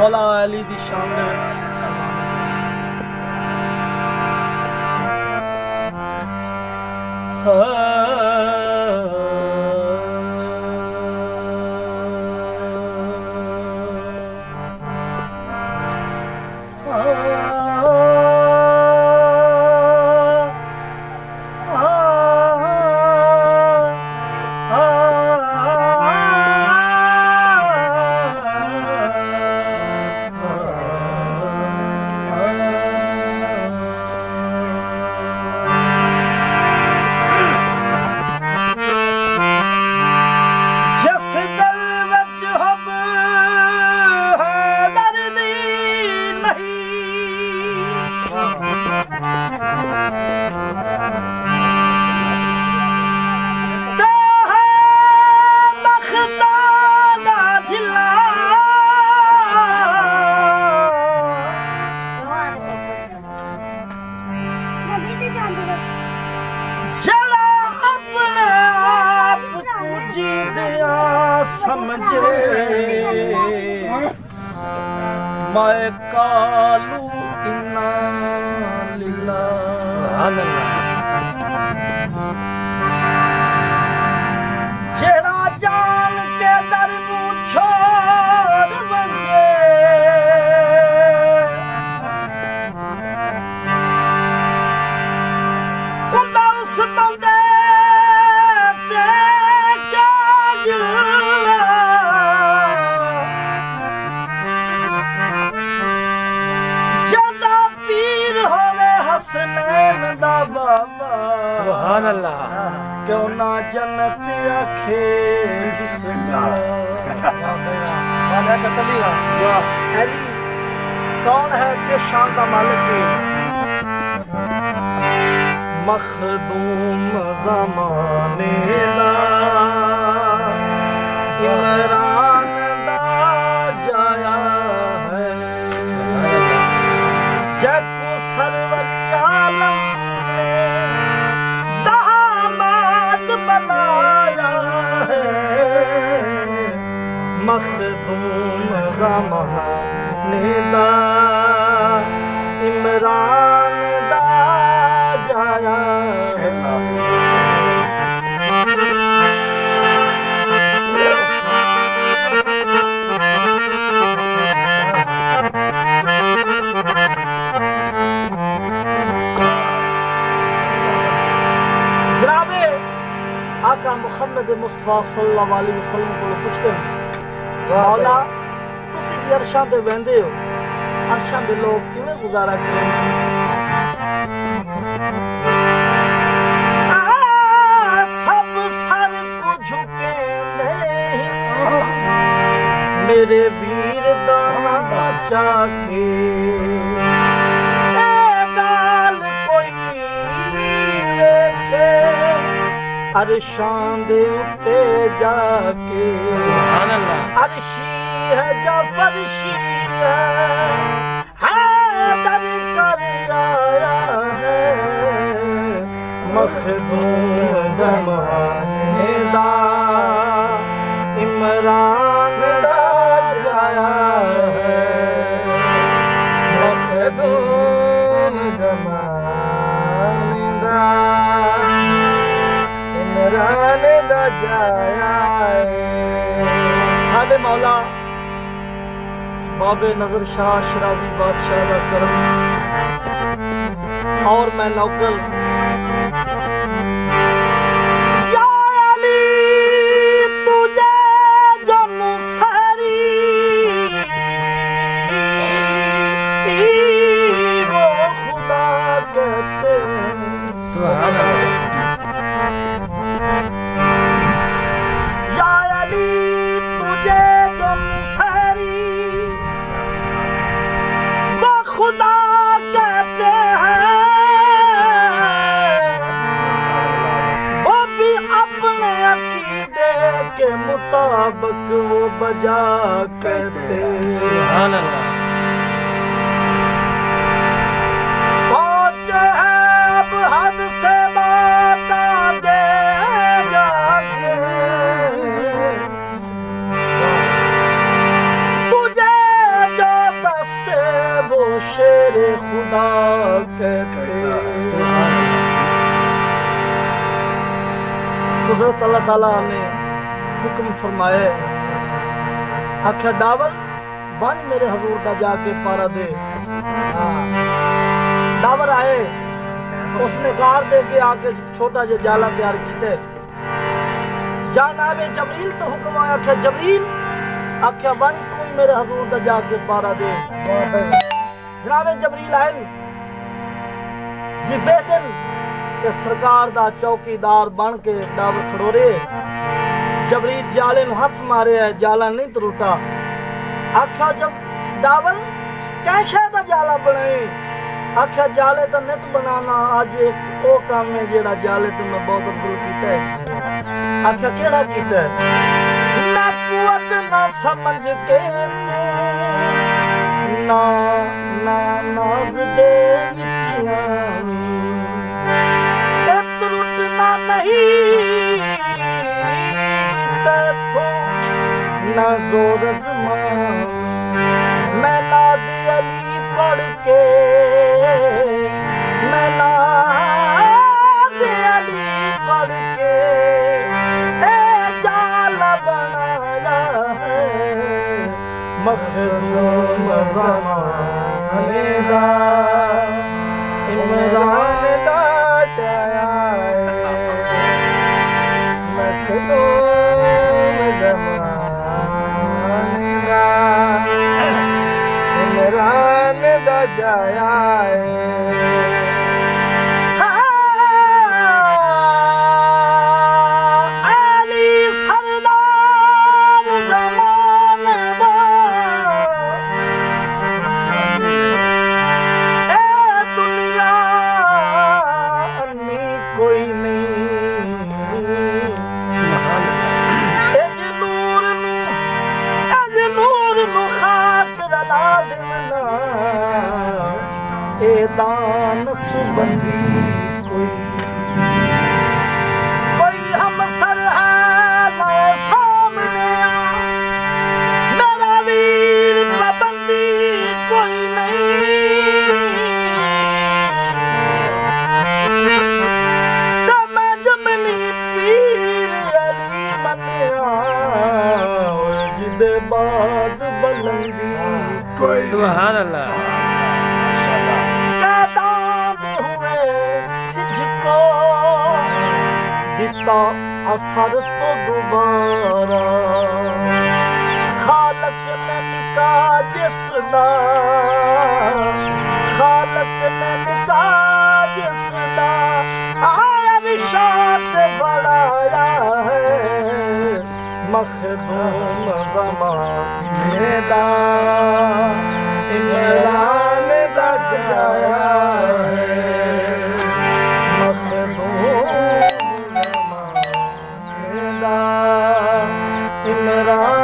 मौला अली दी शान दे मैं कालू इन्ना लिल्ला सुभान अल्लाह जेड़ा जान के दर छोड़ बंजे कुंदा उस बंदे ते क्या गिला हसनैन दा बाबा सुभान अल्लाह क्यों ना जन्नत आखे वाह अली कौन है कि शान का मालिक मखदूम ज़माने दा इमरान दा जाया है जग सरवरी आलम ने दामाद बनाया है मखदूम ज़माने दा इमरान दा जाया है आका मुहम्मद मुस्तफा सल्लल्लाहु अलैहि वसल्लम को पूछते हैं मौला तुसी जी अरशां ते वेंदे हो अरशां दे लोग किवें गुजारा करें सब सर को झुकेंदे मेरे वीर दाना चाके अरशां दे उत्ते जाके सुभान अल्लाह अरशी है जा फरशी है दर कर आया है मखदूम ज़माने दा इमरान दा जाया है मखदूम ज़माने दा राने दा जाया साडे मौला बाबे नजर शाह शराजी बादशाह दा करम और मैं नौकर या अली तुझे जम सारी वो खुदा कहते सुभान अल्लाह खुदा कहते हैं वो भी अपने अकीदे के मुताबिक वो बजा कहते सुभान अल्लाह पहुंचे हैं अब हद से बात आगे जाके तुझे जो हजरत अल्लाह ताला ने हुक्म फरमाए, आख्या डावर बन मेरे हजूर दा जाके पारा दे। डावर आए, उसने गार दे के आके छोटा जा जाला तैयार किते। जनाबे जबरील तो हुक्म आया, आख्या जबरील, आख्या बन तू ही मेरे हजूर दा जाके पारा दे। जनाबे जबरील आए जिफे दिन ते सरकार दा चौकीदार बन के डावर खड़ोरे। जबरील जाले नु हाथ मारे है, जाला नहीं टूटा। आख्या जब डावर कैसे दा जाला बनाए, आख्या जाले तो नित बनाना, आज एक ओ काम है जेड़ा जाले तो मैं बहुत अफजल कीता है। आख्या केड़ा कीता है? ना कुवत ना समझ के ना ना नाज दे विचियां ते टूटना नहीं तेथों ना जोर ज़मान। मैं नाद अली पढ़ के, मैं नाद अली पढ़ के ए जाला बनाया है मखदूम ज़माने दा, इमरान दा चाया मखदूम ज़माने दा, इमरान दा जाया दान सुबंदी कोई हम सर है ना सामने मेरा वीर पाबंदी कोई नहीं। तो मैं जमनी पीर अली मनिया जिदे बाद बुलंदी कोई। सुभान अल्लाह। असर तो दोबारा खालक ने निका जिसदा, खालक ने निका जिसदा आया निशात बढ़ाया है मखदूम ज़माने दा, इमरान दा जाया है मखदूम इमरान